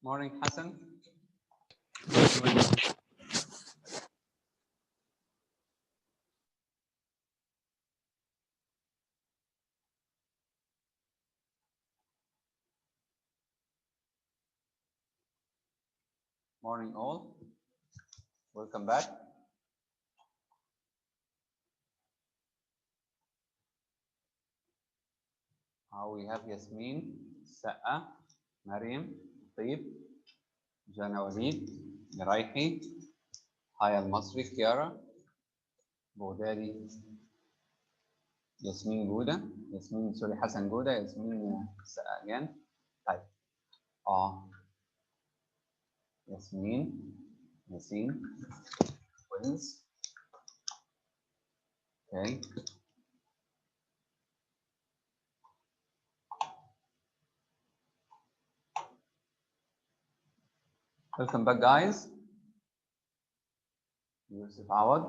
Morning, Hassan. Morning, all. Welcome back. We have Yasmin, Sa'a, Mariam, Taib, Jana Walid, Garaihi, Haya Al-Masri, Kiara, Bogdadi, Yasmin Gouda, Yasmin, sorry, Hassan Gouda, Yasmin Sa'a again. Type. Yasmin, Yasin, twins. Okay. Welcome back, guys. Yusuf Awad.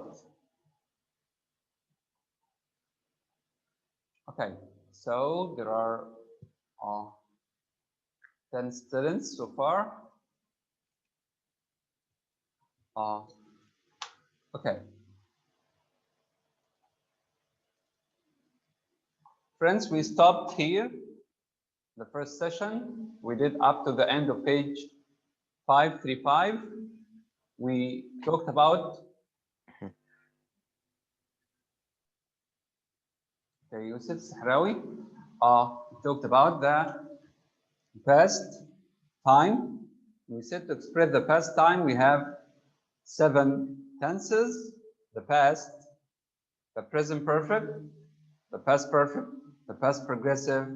Okay, so there are 10 students so far. Okay. Friends, we stopped here. The first session we did up to the end of page 535. We talked about Yusuf Sahrawi. Talked about the past time. We said to express the past time, we have 7 tenses: the past, the present perfect, the past perfect, the past progressive,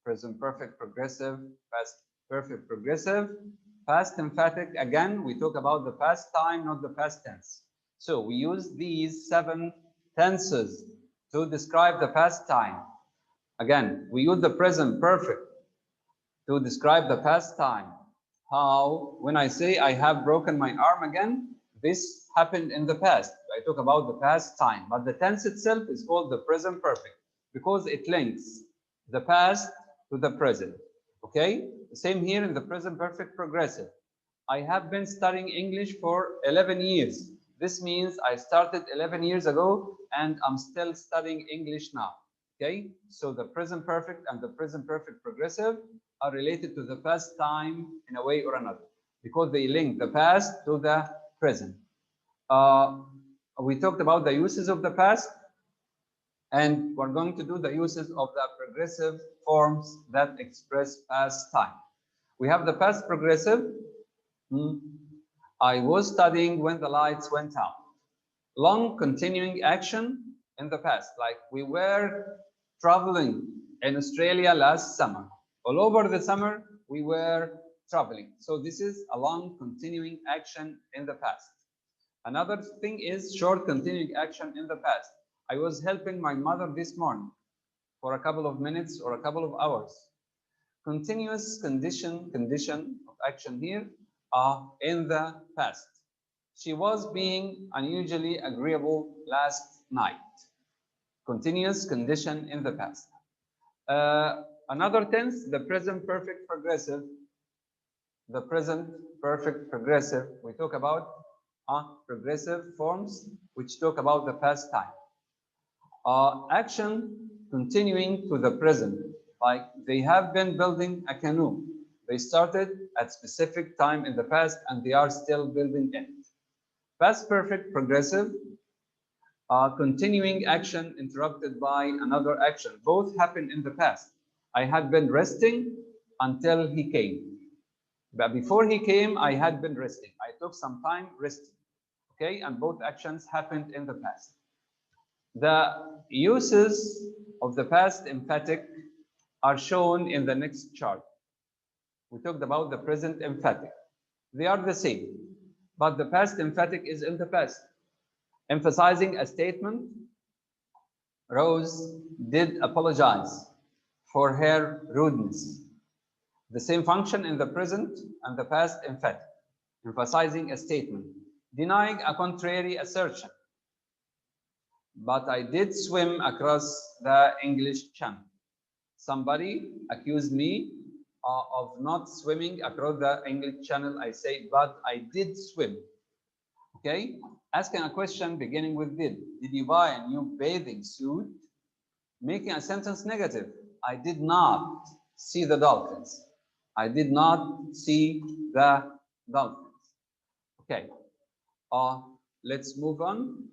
present perfect progressive, past perfect progressive, past emphatic. Again, we talk about the past time, not the past tense. So we use these 7 tenses to describe the past time. Again, we use the present perfect to describe the past time. How, when I say I have broken my arm again, this happened in the past. I talk about the past time, but the tense itself is called the present perfect because it links the past to the present. Okay, same here in the present perfect progressive. I have been studying English for 11 years. This means I started 11 years ago and I'm still studying English now. Okay, so the present perfect and the present perfect progressive are related to the past time in a way or another because they link the past to the present. We talked about the uses of the past, and we're going to do the uses of the progressive forms that express past time. We have the past progressive. I was studying when the lights went out. Long continuing action in the past, like we were traveling in Australia last summer. All over the summer, we were traveling. So this is a long continuing action in the past. Another thing is short continuing action in the past. I was helping my mother this morning for a couple of minutes or a couple of hours. Continuous condition of action here in the past. She was being unusually agreeable last night. Continuous condition in the past. Another tense, the present perfect progressive. The present perfect progressive. We talk about progressive forms which talk about the past time. Action continuing to the present, like they have been building a canoe. They started at specific time in the past and they are still building it. Past perfect progressive, continuing action interrupted by another action. Both happened in the past. I had been resting until he came. But before he came, I had been resting. I took some time resting. Okay, and both actions happened in the past. The uses of the past emphatic are shown in the next chart. We talked about the present emphatic. They are the same, but the past emphatic is in the past, emphasizing a statement. Rose did apologize for her rudeness. The same function in the present and the past emphatic, emphasizing a statement, denying a contrary assertion. But I did swim across the English Channel. Somebody accused me of not swimming across the English Channel, I say, but I did swim. Okay? Asking a question beginning with did. Did you buy a new bathing suit? Making a sentence negative. I did not see the dolphins. I did not see the dolphins. Okay. Let's move on.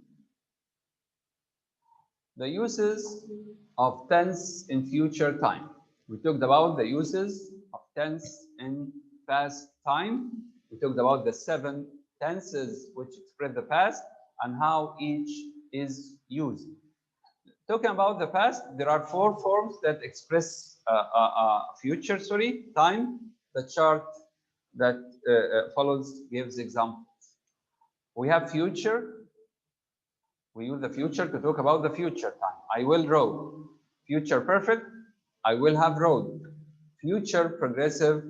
The uses of tense in future time. We talked about the uses of tense in past time. We talked about the 7 tenses which express the past and how each is used. Talking about the past, there are 4 forms that express future, time. The chart that follows gives examples. We have future. We use the future to talk about the future time. I will row. Future perfect, I will have rowed. Future progressive,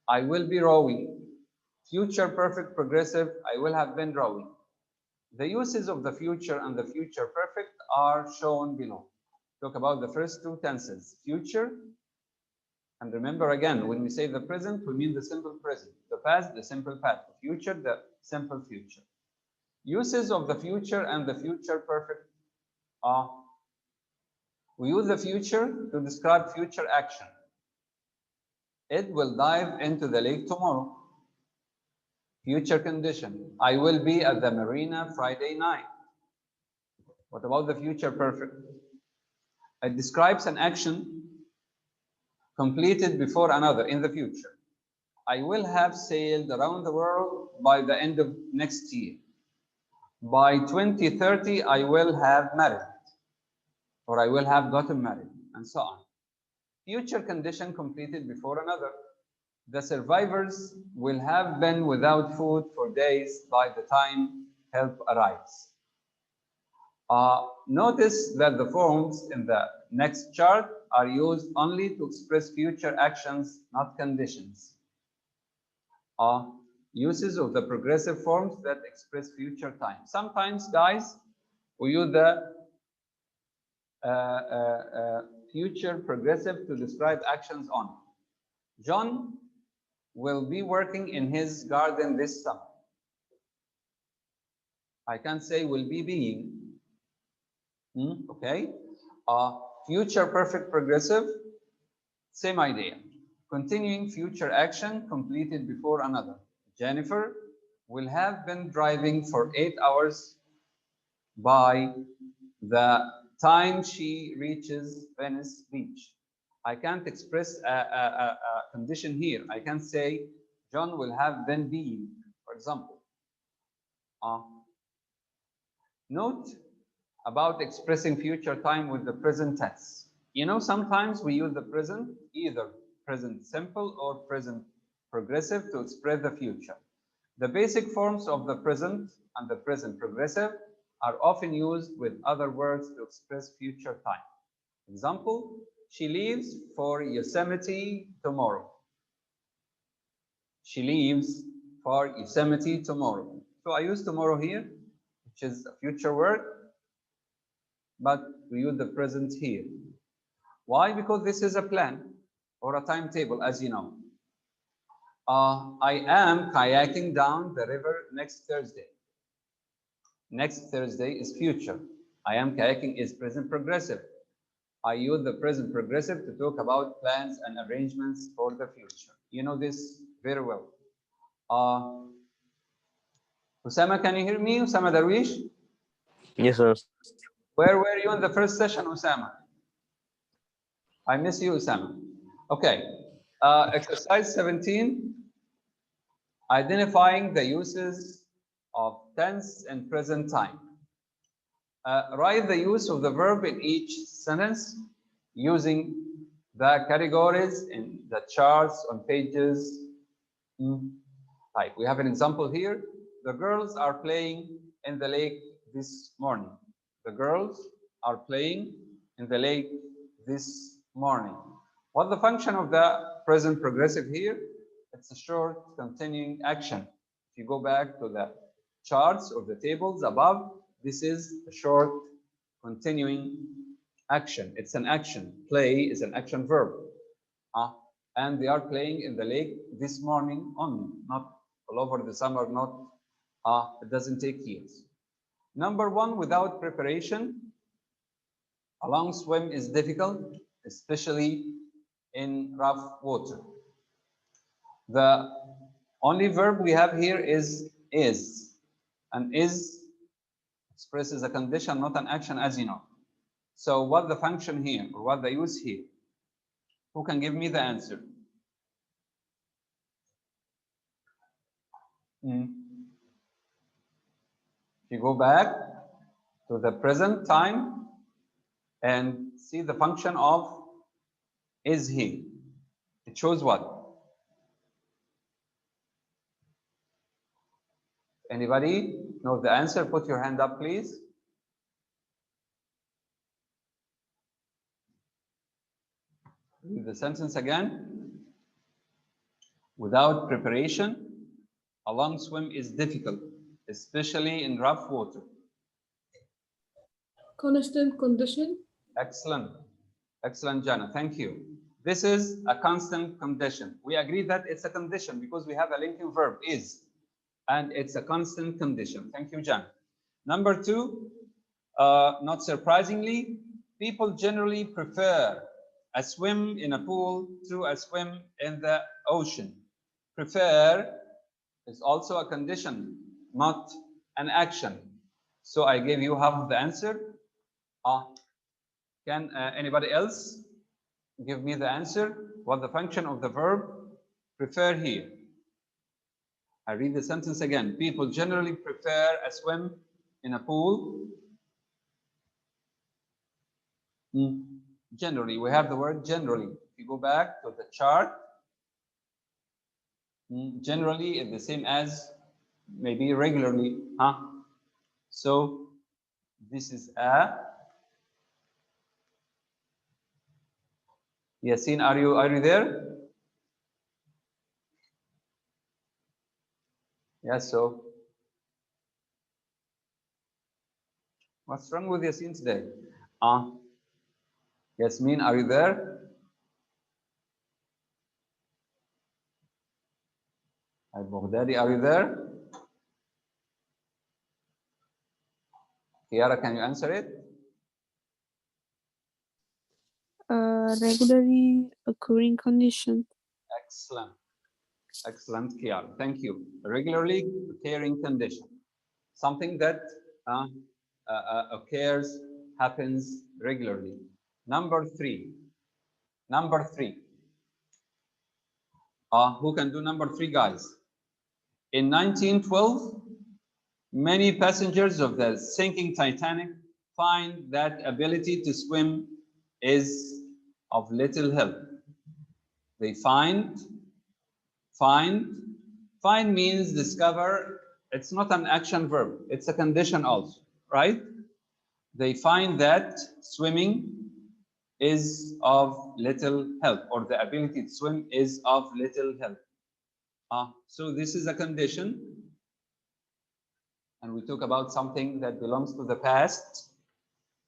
I will be rowing. Future perfect progressive, I will have been rowing. The uses of the future and the future perfect are shown below. Talk about the first 2 tenses, future, and remember again, when we say the present, we mean the simple present. The past, the simple past. The future, the simple future. Uses of the future and the future perfect are, we use the future to describe future action. It will dive into the lake tomorrow. Future condition, I will be at the marina Friday night. What about the future perfect? It describes an action completed before another in the future. I will have sailed around the world by the end of next year. By 2030, I will have married, or I will have gotten married, and so on. Future condition completed before another. The survivors will have been without food for days by the time help arrives. Notice that the forms in the next chart are used only to express future actions, not conditions. Uses of the progressive forms that express future time. Sometimes, guys, we use the future progressive to describe actions on. John will be working in his garden this summer. I can't say will be being. Okay. Future perfect progressive, same idea. Continuing future action completed before another. Jennifer will have been driving for 8 hours by the time she reaches Venice Beach. I can't express a condition here. I can say John will have been being, for example. Note about expressing future time with the present tense. You know, sometimes we use the present, either present simple or present progressive, to express the future. The basic forms of the present and the present progressive are often used with other words to express future time. Example, she leaves for Yosemite tomorrow. She leaves for Yosemite tomorrow. So I use tomorrow here, which is a future word, but we use the present here. Why? Because this is a plan or a timetable, as you know. I am kayaking down the river next Thursday. Next Thursday is future. I am kayaking is present progressive. I use the present progressive to talk about plans and arrangements for the future. You know this very well. Usama, can you hear me? Usama Darwish? Yes, sir. Where were you in the first session, Usama? I miss you, Usama. Okay. Exercise 17. Identifying the uses of tense and present time. Write the use of the verb in each sentence using the categories in the charts on pages. Right. We have an example here. The girls are playing in the lake this morning. The girls are playing in the lake this morning. What's the function of the present progressive here? It's a short continuing action. If you go back to the charts or the tables above, this is a short continuing action. It's an action. Play is an action verb. and they are playing in the lake this morning only, not all over the summer, not, it doesn't take years. Number one, without preparation, a long swim is difficult, especially in rough water. The only verb we have here is, and is expresses a condition, not an action, as you know. So what the function here, or what the use here? Who can give me the answer? If you go back to the present time and see the function of is here, it shows what? Anybody know the answer? Put your hand up, please. Read the sentence again. Without preparation, a long swim is difficult, especially in rough water. Constant condition. Excellent. Excellent, Jana. Thank you. This is a constant condition. We agree that it's a condition because we have a linking verb, is, and it's a constant condition. Thank you, Jana. Number two, not surprisingly, people generally prefer a swim in a pool to a swim in the ocean. Prefer is also a condition, not an action. So I gave you half of the answer. Can anybody else give me the answer? What the function of the verb prefer here? I read the sentence again. People generally prefer a swim in a pool. Generally, we have the word generally. If you go back to the chart, generally is the same as maybe regularly, huh? So this is a. Yasin, are you there? Yes, so what's wrong with Yasin today? Yasmin, are you there? Al-Baghdadi, are you there? Kiara, can you answer it? Regularly occurring condition. Excellent. Excellent, Kiara. Thank you. Regularly occurring condition. Something that occurs, happens regularly. Number three. Number three. Who can do number three, guys? In 1912, many passengers of the sinking Titanic find that ability to swim is of little help. They find means discover. It's not an action verb. It's a condition also, right? They find that swimming is of little help, or the ability to swim is of little help. So this is a condition. And we talk about something that belongs to the past.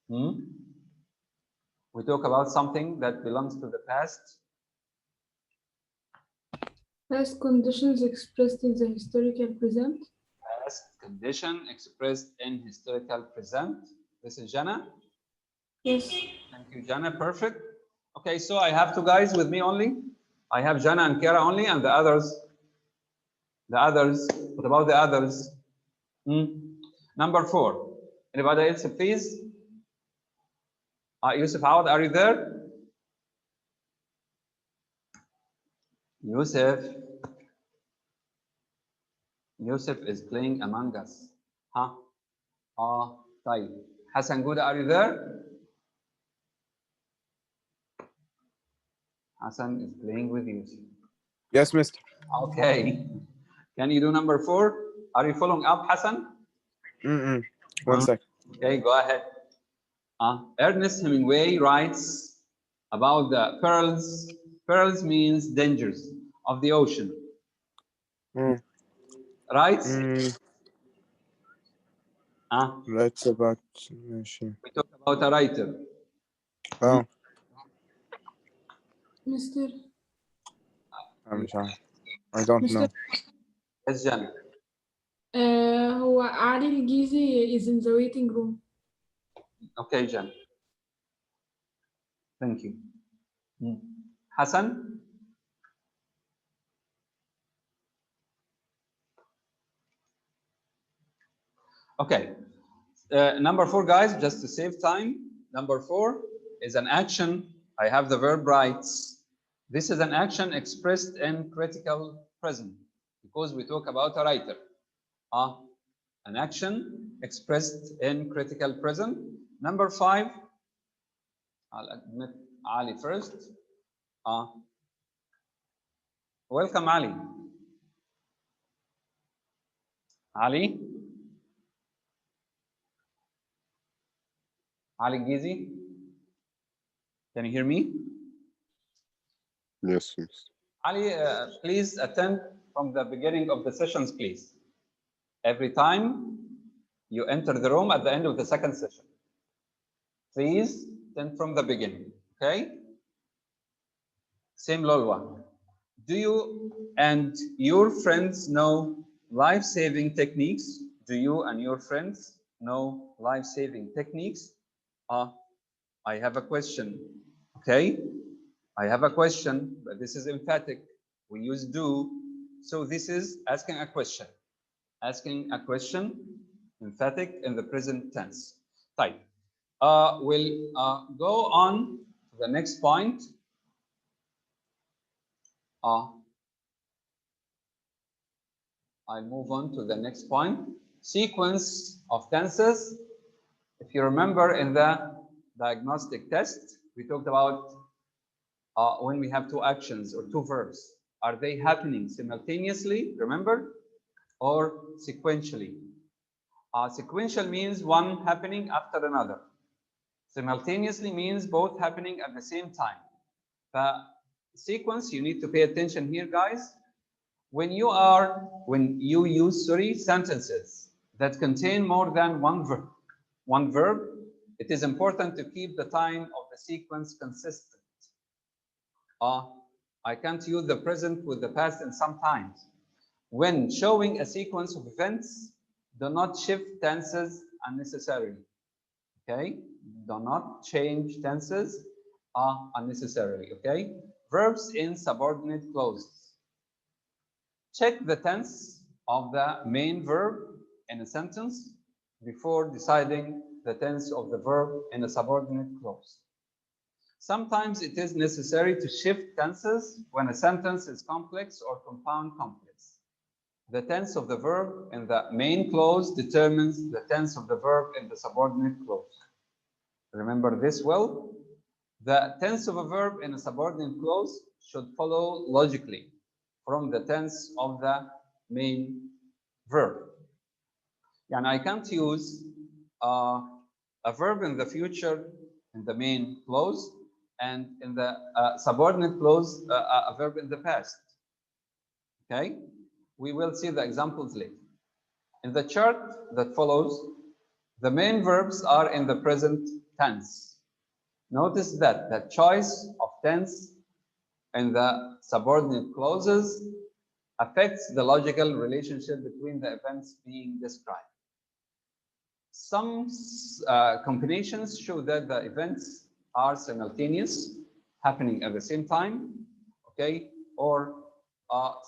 We talk about something that belongs to the past. Past conditions expressed in the historical present. Past condition expressed in historical present. This is Jana. Yes. Thank you, Jana. Perfect. Okay, so I have two guys with me only. I have Jana and Kiara only, and the others. What about the others? Number four. Anybody else, please? Yusuf Awad, are you there? Yusuf is playing Among Us. طيب. Hassan Gouda, are you there? Hassan is playing with Yusuf. Yes, mister. Okay. Can you do number four? Are you following up, Hassan? One second. Okay, go ahead. Ernest Hemingway writes about the perils. Perils means dangers of the ocean. Right? Writes about ocean. We talk about a writer. Mister. مش عارف. I don't know. Yes, Jen. هو علي الجيزي is in the waiting room. Okay, Jen. Thank you. Hassan? Okay. Number 4, guys, just to save time. Number 4 is an action. I have the verb writes. This is an action expressed in critical present because we talk about a writer. An action expressed in critical present. Number 5, I'll admit Ali first. Welcome, Ali. Ali? Ali Gizi? Can you hear me? Yes, yes. Ali, please attend from the beginning of the sessions, please. Every time you enter the room at the end of the second session. Please attend from the beginning, okay? Same Lolwa. Do you and your friends know life-saving techniques? Do you and your friends know life-saving techniques? I have a question, okay? I have a question, but this is emphatic. We use do, so this is asking a question. Asking a question, emphatic in the present tense. Type. We'll go on to the next point. I'll move on to the next point. Sequence of tenses. If you remember in the diagnostic test, we talked about when we have two actions or two verbs. Are they happening simultaneously, remember, or sequentially? Sequential means one happening after another. Simultaneously means both happening at the same time. The sequence, you need to pay attention here, guys. When you use sentences that contain more than one verb, it is important to keep the time of the sequence consistent. I can't use the present with the past and sometimes. When showing a sequence of events, do not shift tenses unnecessarily. Okay? Do not change tenses unnecessarily. Okay? Verbs in subordinate clauses. Check the tense of the main verb in a sentence before deciding the tense of the verb in a subordinate clause. Sometimes it is necessary to shift tenses when a sentence is complex or compound complex. The tense of the verb in the main clause determines the tense of the verb in the subordinate clause. Remember this well. The tense of a verb in a subordinate clause should follow logically from the tense of the main verb. And I can't use a verb in the future in the main clause and in the subordinate clause a verb in the past. Okay, we will see the examples later. In the chart that follows, the main verbs are in the present tense. Notice that the choice of tense in the subordinate clauses affects the logical relationship between the events being described. Some combinations show that the events are simultaneous, happening at the same time, okay, or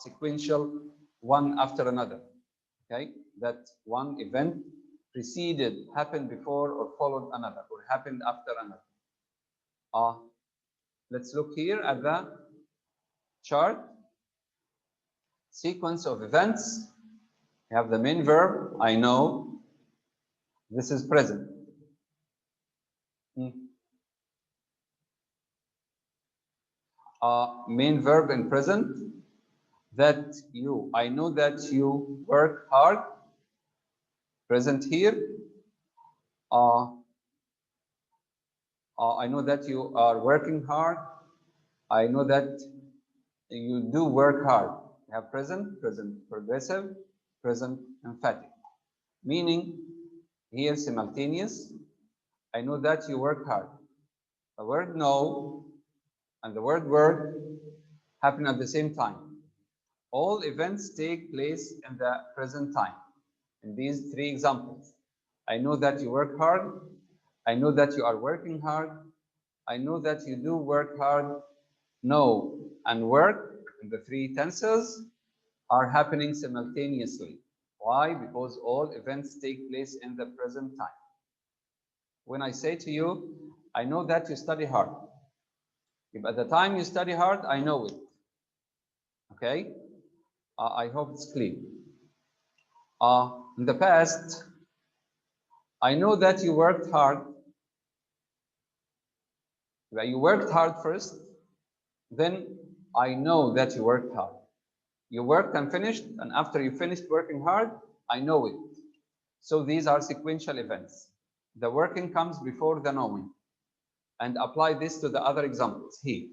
sequential, one after another, okay, that one event preceded, happened before, or followed another, or happened after another. Let's look here at the chart. Sequence of events. You have the main verb, I know. This is present. Main verb in present. That you, I know that you work hard. Present here. I know that you are working hard. I know that you do work hard. You have present, present progressive, present emphatic. Meaning here simultaneous. I know that you work hard. The word know and the word work happen at the same time. all events take place in the present time. In these three examples, I know that you work hard. I know that you are working hard. I know that you do work hard. Know and work in the three tenses are happening simultaneously. Why? Because all events take place in the present time. When I say to you, I know that you study hard. If at the time you study hard, I know it. Okay? I hope it's clear. In the past, I know that you worked hard. You worked hard first, then I know that you worked hard. You worked and finished, and after you finished working hard, I know it. So these are sequential events. The working comes before the knowing. And apply this to the other examples here.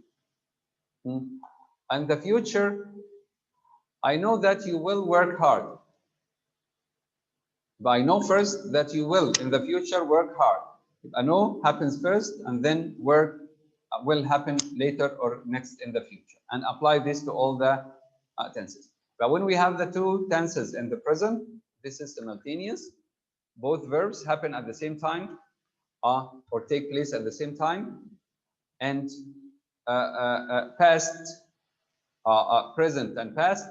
And the future, I know that you will work hard. But I know first that you will in the future work hard. I know happens first and then work will happen later or next in the future. And apply this to all the tenses. But when we have the two tenses in the present, this is simultaneous. Both verbs happen at the same time or take place at the same time. And past, present and past,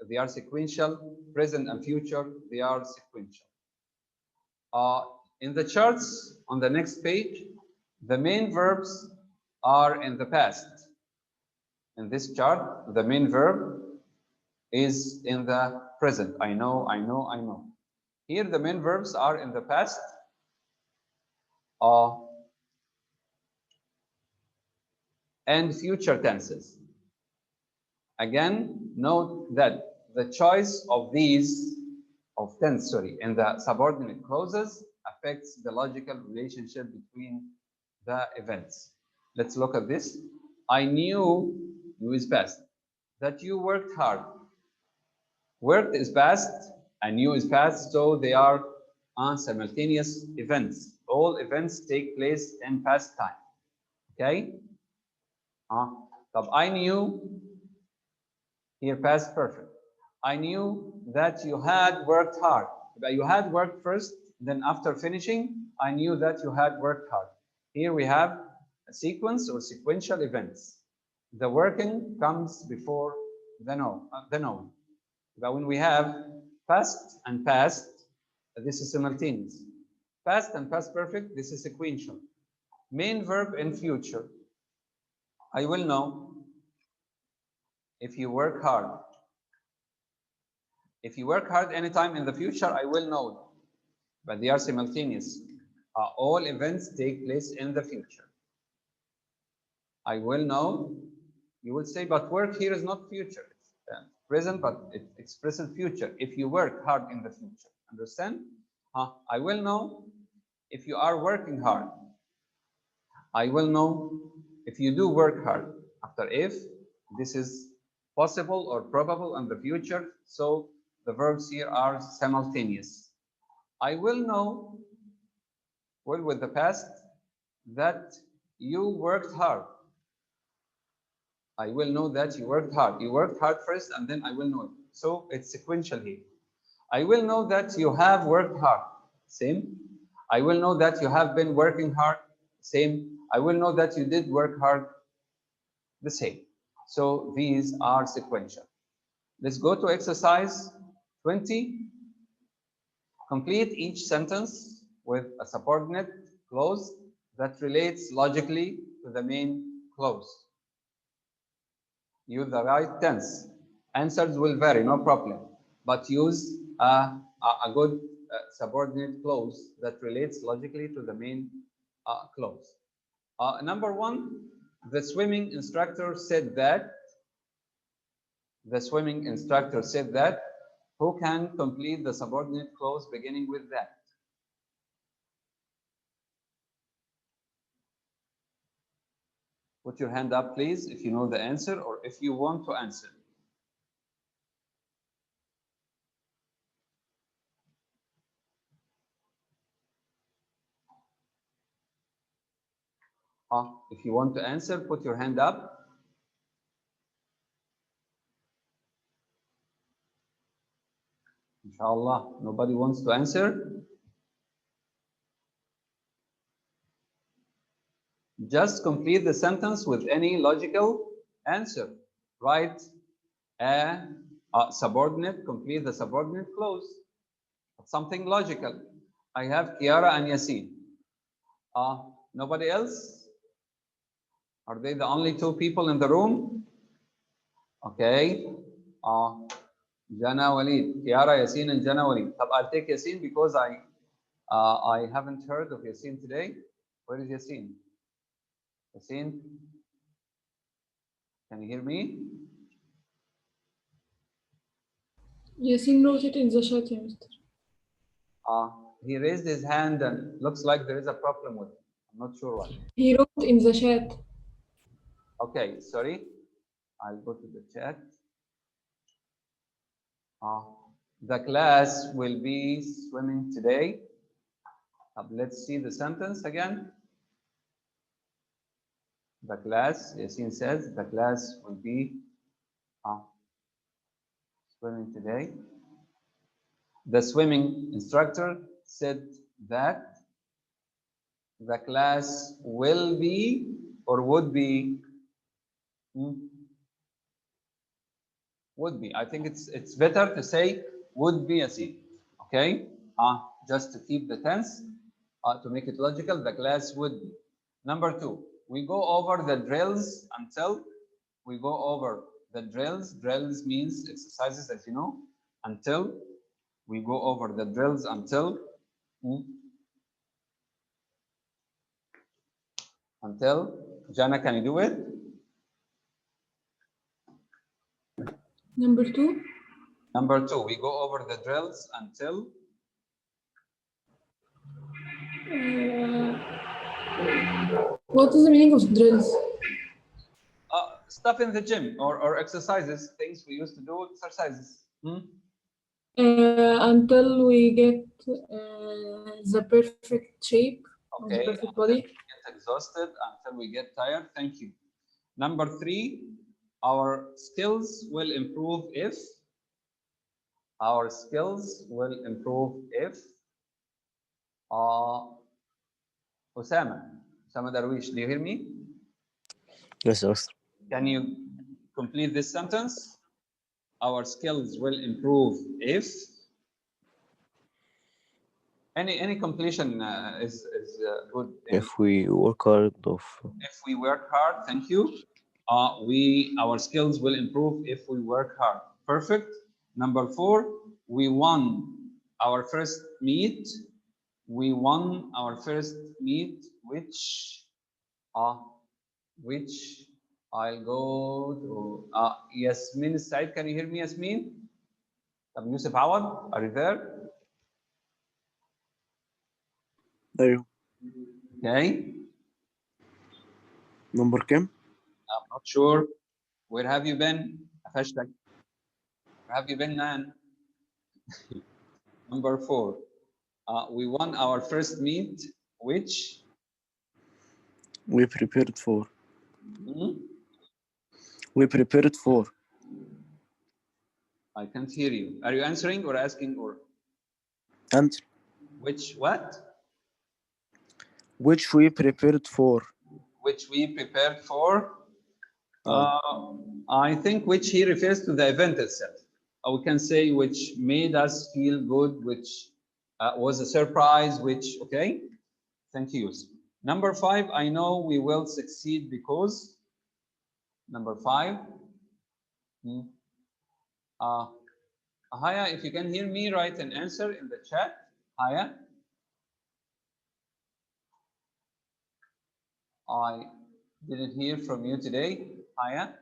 they are sequential. Present and future, they are sequential. In the charts on the next page, the main verbs are in the past. In this chart, the main verb is in the present. I know, I know, I know. Here, the main verbs are in the past. And future tenses. Again, note that the choice of these, of tense, in the subordinate clauses affects the logical relationship between the events. Let's look at this. I knew, you is past, that you worked hard. Worked is past and knew is past, so they are simultaneous events. All events take place in past time. Okay? I knew, here past perfect. I knew that you had worked hard. But you had worked first, then after finishing, I knew that you had worked hard. Here we have a sequence or sequential events. The working comes before the knowing. But when we have past and past, this is simultaneous. Past and past perfect, this is sequential. Main verb in future. I will know if you work hard. If you work hard anytime in the future, I will know. But they are simultaneous. All events take place in the future. I will know. You will say, but work here is not future. It's present, but it's present future. If you work hard in the future. Understand? I will know if you are working hard. I will know if you do work hard. After if, this is possible or probable in the future. So the verbs here are simultaneous. I will know, well, with the past, that you worked hard. I will know that you worked hard. You worked hard first, and then I will know it. So it's sequential here. I will know that you have worked hard. Same. I will know that you have been working hard. Same. I will know that you did work hard. The same. So these are sequential. Let's go to exercise 20. Complete each sentence with a subordinate clause that relates logically to the main clause. Use the right tense. Answers will vary, no problem. But use a good subordinate clause that relates logically to the main clause. Number one, the swimming instructor said that. The swimming instructor said that. Who can complete the subordinate clause beginning with that? Put your hand up, please, if you know the answer or if you want to answer. If you want to answer, put your hand up. Inshallah, nobody wants to answer. Just complete the sentence with any logical answer. Write a subordinate, complete the subordinate clause. Something logical. I have Kiara and Yasin. Nobody else? Are they the only two people in the room? Okay. Jana Walid, Kiara, Yasin, and Jana Walid. I'll take Yasin because I haven't heard of Yasin today. Where is Yasin? Yasin, can you hear me? Yasin wrote it in the chat, yeah, Mister. He raised his hand and looks like there is a problem with it. I'm not sure why. He wrote in the chat. Okay, sorry. I'll go to the chat. The class will be swimming today. Let's see the sentence again. The class, Yasin says, the class will be swimming today. The swimming instructor said that the class will be or would be. Would be. I think it's better to say would be, Yasin. Okay. Just to keep the tense, to make it logical, the class would be. Number 2, we go over the drills until we go over the drills. Drills means exercises, as you know. Until we go over the drills until Jana, can you do it? Number 2. Number 2, we go over the drills until. What is the meaning of drills? Stuff in the gym or exercises, things we used to do, exercises. Until we get the perfect shape, Okay. the perfect body. Get exhausted, until we get tired. Thank you. Number 3, our skills will improve if. Our skills will improve if. Osama Darwish, do you hear me? Yes, Master. Can you complete this sentence? Our skills will improve if. Any completion is good. If we work hard If we work hard, thank you. Our skills will improve if we work hard. Perfect. Number 4, we won our first meet. We won our first meet, which I'll go to Yasmin Said. Can you hear me, Yasmin? Abu Yusuf Awad, are you there? أيوه. Okay. نمبر كام؟ I'm not sure. Where have you been? Where have you been, Nan? Number 4. We won our first meet, which We prepared for. Hmm? We prepared for. I can't hear you. Are you answering or asking or Answer. which what? Which we prepared for. Which we prepared for? I think which he refers to the event itself. We can say which made us feel good, which was a surprise, which, okay? Thank you. Number 5, I know we will succeed because. Number 5. Haya, if you can hear me, write an answer in the chat. Haya. I didn't hear from you today. Haya.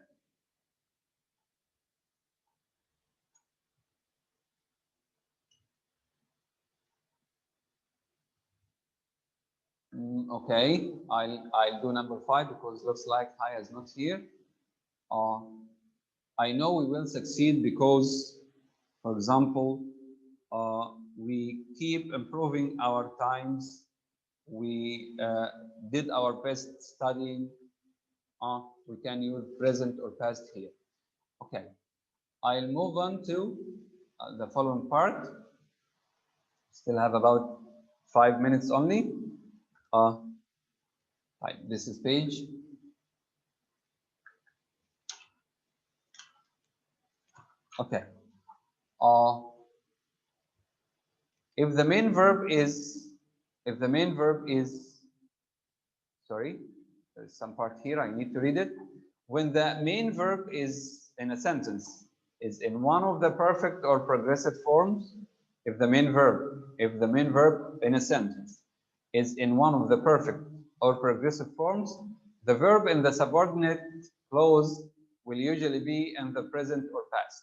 Okay, I'll do number 5 because it looks like Haya is not here. I know we will succeed because, for example, we keep improving our times. We did our best studying. We can use present or past here. Okay, I'll move on to the following part. Still have about 5 minutes only. Right, this is page. Okay. If the main verb is, sorry, there's some part here, I need to read it. When the main verb is in a sentence, is in one of the perfect or progressive forms, if the main verb in a sentence is in one of the perfect or progressive forms, the verb in the subordinate clause will usually be in the present or past.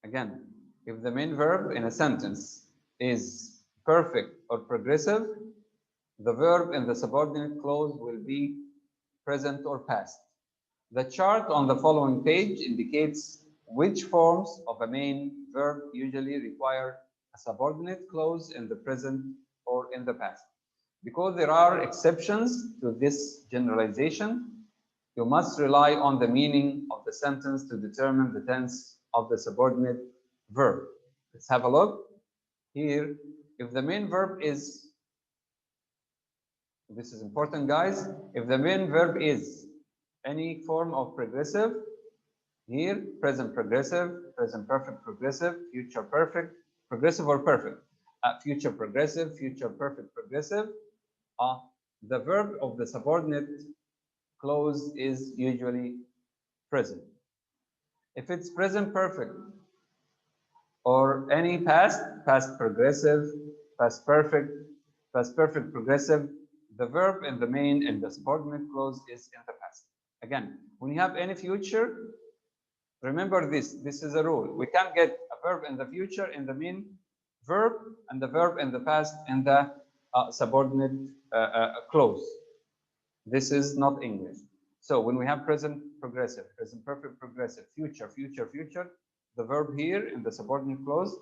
Again, if the main verb in a sentence is perfect or progressive, the verb in the subordinate clause will be present or past. The chart on the following page indicates which forms of a main verb usually require a subordinate clause in the present or in the past. Because there are exceptions to this generalization, you must rely on the meaning of the sentence to determine the tense of the subordinate verb. Let's have a look. Here, if the main verb is, this is important, guys, if the main verb is any form of progressive, here, present progressive, present perfect progressive, future perfect, progressive or perfect, future progressive, future perfect progressive, the verb of the subordinate clause is usually present. If it's present perfect or any past, past progressive, past perfect progressive, the verb in the main and the subordinate clause is in the past. Again, when you have any future, remember this is a rule. We can't get a verb in the future in the main verb and the verb in the past in the subordinate clause. This is not English. So when we have present progressive, present perfect progressive, future, the verb here in the subordinate clause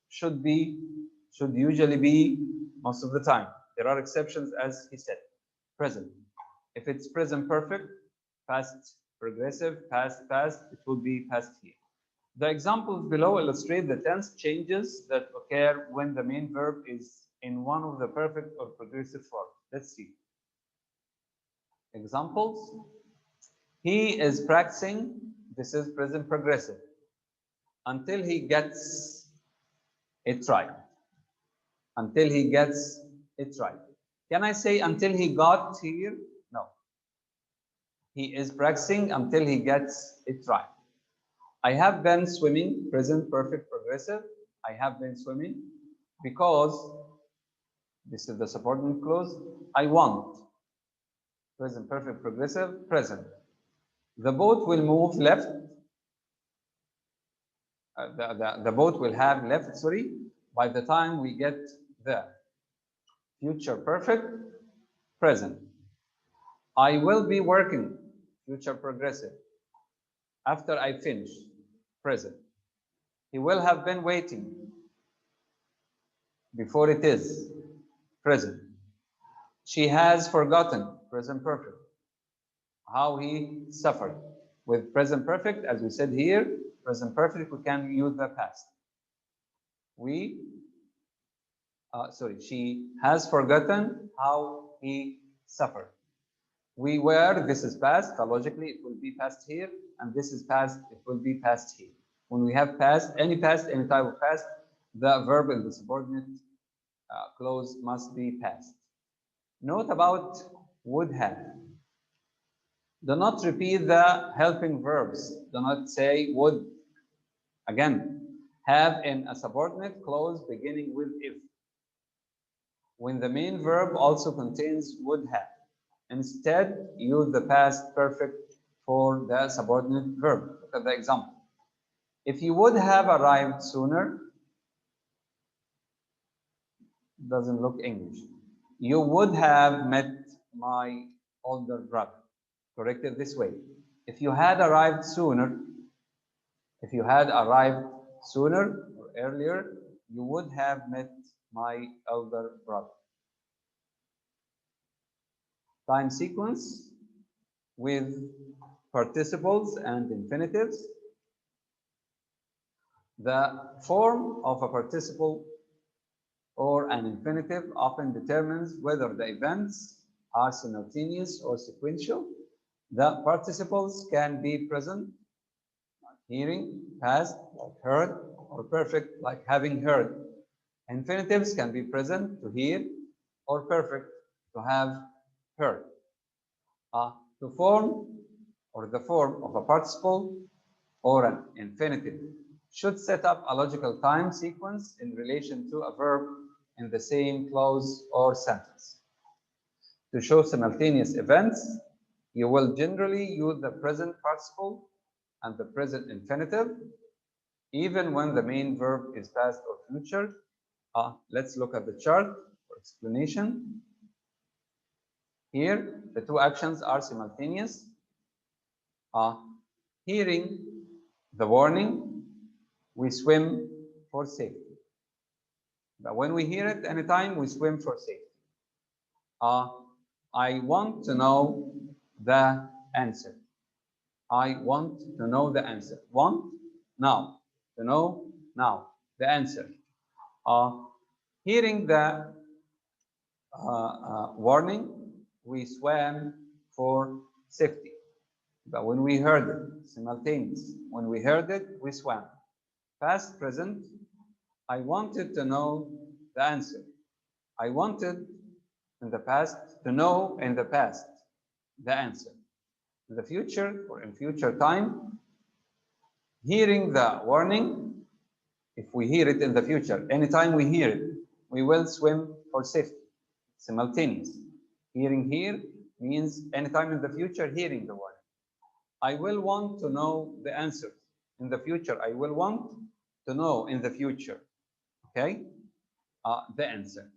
should usually be, most of the time. There are exceptions, as he said. Present. If it's present perfect, past progressive, past, it will be past here. The examples below illustrate the tense changes that occur when the main verb is in one of the perfect or progressive forms. Let's see. Examples. He is practicing, this is present progressive, until he gets it right. Until he gets it right. Can I say until he got here? No. He is practicing until he gets it right. I have been swimming, present perfect progressive. I have been swimming because, this is the subordinate clause, I want. Present perfect progressive, present. The boat will move left. The boat will have left, sorry, by the time we get there. Future perfect, present. I will be working, future progressive, after I finish, present. He will have been waiting before it is, present. She has forgotten, present perfect, how he suffered. With present perfect, as we said here, present perfect, we can use the past. She has forgotten how he suffered. We were, this is past, so logically it will be past here, and this is past, it will be past here. When we have past, any type of past, the verb in the subordinate clause must be past. Note about would have. Do not repeat the helping verbs. Do not say would. Again, have in a subordinate clause beginning with if. When the main verb also contains would have. Instead, use the past perfect for the subordinate verb. Look at the example. If you would have arrived sooner, doesn't look English. You would have met my older brother. Correct it this way. If you had arrived sooner, or earlier, you would have met my elder brother. Time sequence with participles and infinitives. The form of a participle or an infinitive often determines whether the events are simultaneous or sequential. The participles can be present, like hearing, past, like heard, or perfect, like having heard. Infinitives can be present, to hear, or perfect, to have heard. To form or the form of a participle or an infinitive should set up a logical time sequence in relation to a verb in the same clause or sentence. To show simultaneous events, you will generally use the present participle and the present infinitive, even when the main verb is past or future. Let's look at the chart for explanation. Here, the two actions are simultaneous. Hearing the warning, we swim for safety. But when we hear it anytime, we swim for safety. I want to know the answer. I want to know the answer. Want, now. To know, now. The answer. Hearing the warning, we swam for safety. But when we heard it, simultaneous. When we heard it, we swam. Past, present. I wanted to know the answer. I wanted in the past to know in the past the answer. In the future or in future time, hearing the warning, if we hear it in the future, anytime we hear it, we will swim for safety. Simultaneous. Hearing here means anytime in the future, hearing the warning. I will want to know the answer in the future. I will want to know in the future. Okay? The answer.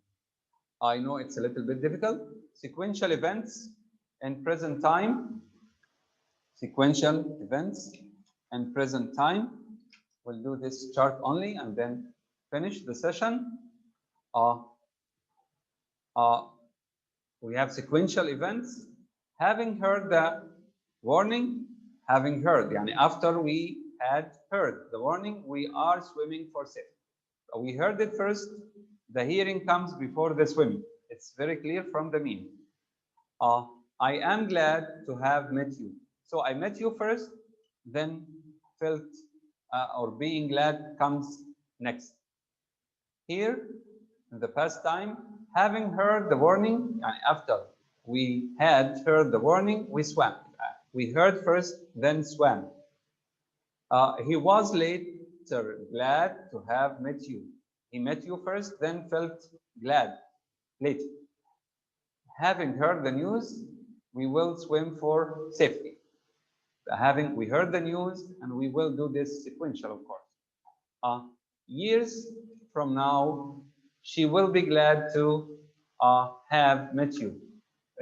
I know it's a little bit difficult. Sequential events in present time. Sequential events in present time. We'll do this chart only and then finish the session. We have sequential events. Having heard the warning, having heard, yani after we had heard the warning, we are swimming for safety. We heard it first, the hearing comes before the swimming. It's very clear from the meaning. I am glad to have met you. So I met you first, then felt or being glad comes next. Here, in the past time, having heard the warning, after we had heard the warning, we swam. We heard first, then swam. He was later glad to have met you. He met you first, then felt glad later. Having heard the news, we will swim for safety. We heard the news, and we will do this sequential, of course. Years from now, she will be glad to have met you.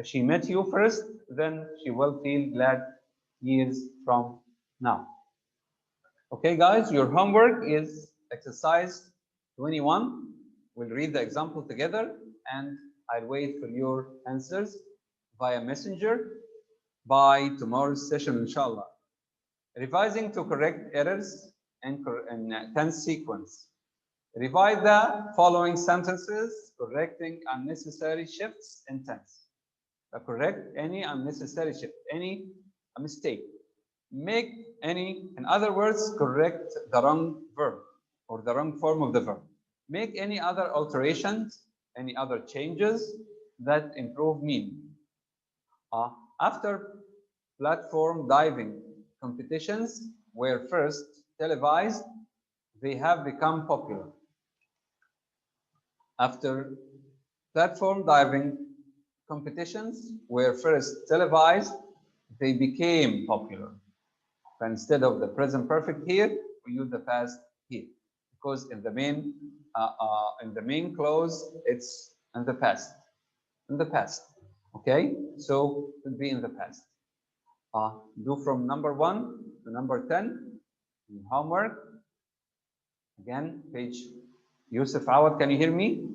She met you first, then she will feel glad years from now. Okay, guys, your homework is exercise 21. We'll read the example together, and I'll wait for your answers via messenger by tomorrow's session, inshallah. Revising to correct errors in tense sequence. Revise the following sentences, correcting unnecessary shifts in tense. Correct any unnecessary shift, any mistake. Make any, in other words, correct the wrong verb or the wrong form of the verb. Make any other alterations, any other changes that improve meaning. After platform diving competitions were first televised, they have become popular. After platform diving competitions were first televised, they became popular. But instead of the present perfect here, we use the past here, because in the main clause it's in the past. In the past, okay? So it will be in the past. Do from number 1 to number 10. Homework. Again, page Yusuf Awad, can you hear me?